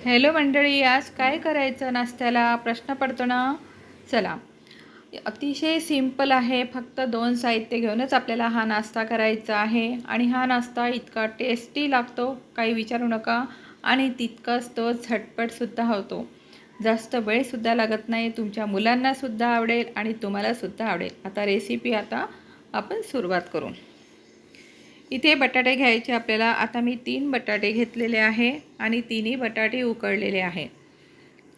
Hello मंडळी, आज काय करायचं नाश्त्याला प्रश्न पडतो ना. चला, अतिशय सिंपल आहे. फक्त 2 साहित्य घेऊनच आपल्याला हा नाश्ता करायचा आहे आणि हा नाश्ता इतका टेस्टी लागतो, काही विचारू नका. आणि तितकाच तो झटपटसुद्धा होतो. जास्त वेळसुद्धा लागत नाही. तुमच्या मुलांनासुद्धा आवडेल आणि तुम्हालासुद्धा आवडेल. आता रेसिपी आपण सुरुवात करू. इथे बटाटे घ्यायचे आपल्याला. आता मी 3 बटाटे घेतलेले आहे आणि तिन्ही बटाटे उकळलेले आहे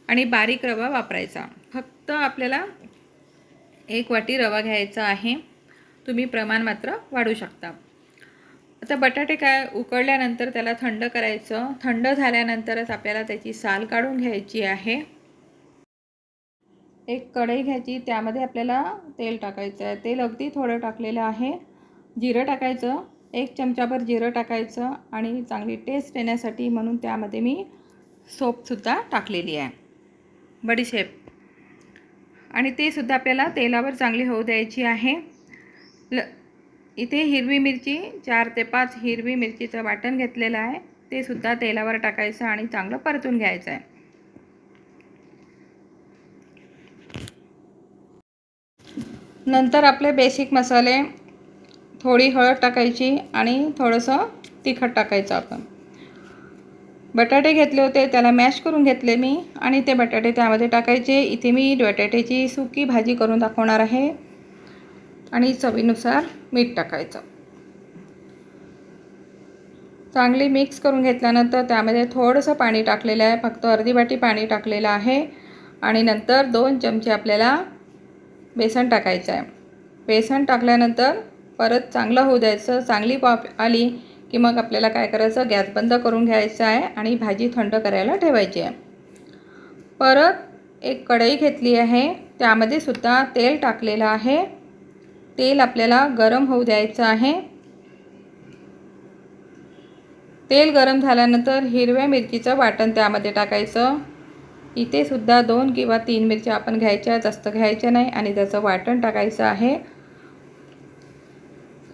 आणि बारीक रवा वापरायचा. फक्त आपल्याला 1 वाटी रवा घ्यायचा आहे. तुम्ही प्रमाण मात्र वाढवू शकता. आता बटाटे काय उकळल्यानंतर त्याला थंड करायचं. थंड झाल्यानंतरच आपल्याला त्याची साल काढून घ्यायची आहे. एक कढई घ्यायची, त्यामध्ये आपल्याला तेल टाकायचं आहे. तेल अगदी थोडं टाकलेलं आहे. जिरं टाकायचं, 1 चमचाभर जिरं टाकायचं आणि चांगली टेस्ट येण्यासाठी म्हणून त्यामध्ये मी सोपसुद्धा टाकलेली आहे, बडीशेप. आणि ते सुद्धा आपल्याला तेलावर चांगली होऊ द्यायची आहे. इथे हिरवी मिरची 4 ते 5 हिरवी मिरचीचं वाटण घेतलेलं आहे. ते सुद्धा तेलावर टाकायचं आणि चांगलं परतून घ्यायचं आहे. नंतर आपले बेसिक मसाले, थोडी हळद टाकायची आणि थोडंसं तिखट टाकायचं. आपण बटाटे घेतले होते, त्याला मॅश करून घेतले मी आणि ते बटाटे त्यामध्ये टाकायचे. इथे मी बटाट्याची सुकी भाजी करून दाखवणार आहे आणि चवीनुसार मीठ टाकायचं. चांगली मिक्स करून घेतल्यानंतर त्यामध्ये थोडंसं पाणी टाकलेलं आहे. फक्त अर्धी वाटी पाणी टाकलेलं आहे आणि नंतर 2 चमचे आपल्याला बेसन टाकायचं आहे. बेसन टाकल्यानंतर परत चांगलं होऊ द्यायचं. चांगली वाफ आली की मग आपल्याला काय करायचं, गॅस बंद करून घ्यायचा आहे आणि भाजी थंड करायला ठेवायची आहे. परत एक कढई घेतली आहे, त्यामध्ये सुद्धा तेल टाकलेलं आहे. तेल आपल्याला गरम होऊ द्यायचं आहे. तेल गरम झाल्यानंतर हिरव्या मिरचीचं वाटण त्यामध्ये टाकायचं. इथे सुद्धा 2 किंवा 3 मिरच्या आपण घ्यायच्या, जास्त घ्यायच्या नाही आणि त्याचं वाटण टाकायचं आहे.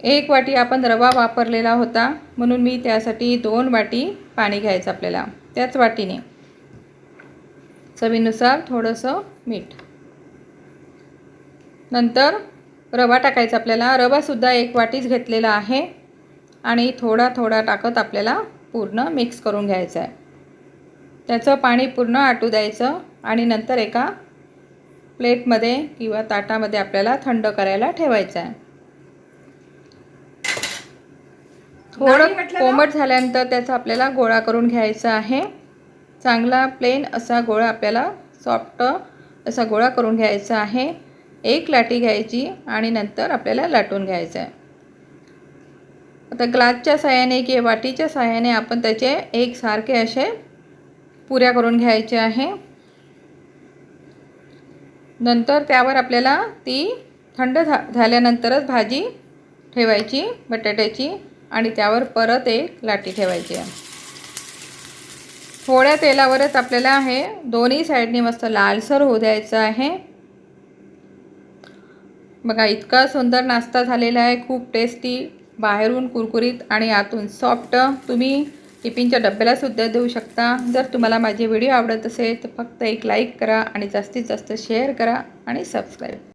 1 वाटी आपण रवा वापरलेला होता म्हणून मी त्यासाठी 2 वाटी पाणी घ्यायचं आपल्याला. त्याच वाटीने चवीनुसार थोडंसं मीठ. नंतर रवा टाकायचा आपल्याला. रवासुद्धा 1 वाटीच घेतलेला आहे आणि थोडा थोडा टाकत आपल्याला पूर्ण मिक्स करून घ्यायचं आहे. त्याचं पाणी पूर्ण आटू द्यायचं आणि नंतर एका प्लेटमध्ये किंवा ताटामध्ये आपल्याला थंड करायला ठेवायचं आहे. थोडं कोमट झाल्यानंतर त्याचा आपल्याला गोळा करून घ्यायचा आहे. चांगला प्लेन असा गोळा, आपल्याला सॉफ्ट असा गोळा करून घ्यायचा आहे. 1 लाटी घ्यायची आणि नंतर आपल्याला लाटून घ्यायचं आहे. आता ग्लासच्या साहाय्याने किंवा वाटीच्या साहाय्याने आपण त्याचे एकसारखे असे पुऱ्या करून घ्यायचे आहे. नंतर त्यावर आपल्याला ती थंड झाल्यानंतरच भाजी ठेवायची बटाट्याची आणि त्यावर परत 1 लाटी ठेवायची आहे. थोड्या तेलावरच आपल्याला हे दोन्ही साईडनी मस्त लालसर होऊ द्यायचं आहे. बघा, इतका सुंदर नाश्ता झालेला आहे. खूप टेस्टी, बाहेरून कुरकुरीत आणि आतून सॉफ्ट. तुम्ही टिफिनच्या डब्यालासुद्धा देऊ शकता. जर तुम्हाला माझे व्हिडिओ आवडत असेल तर फक्त एक लाईक करा आणि जास्तीत जास्त शेअर करा आणि सबस्क्राईब.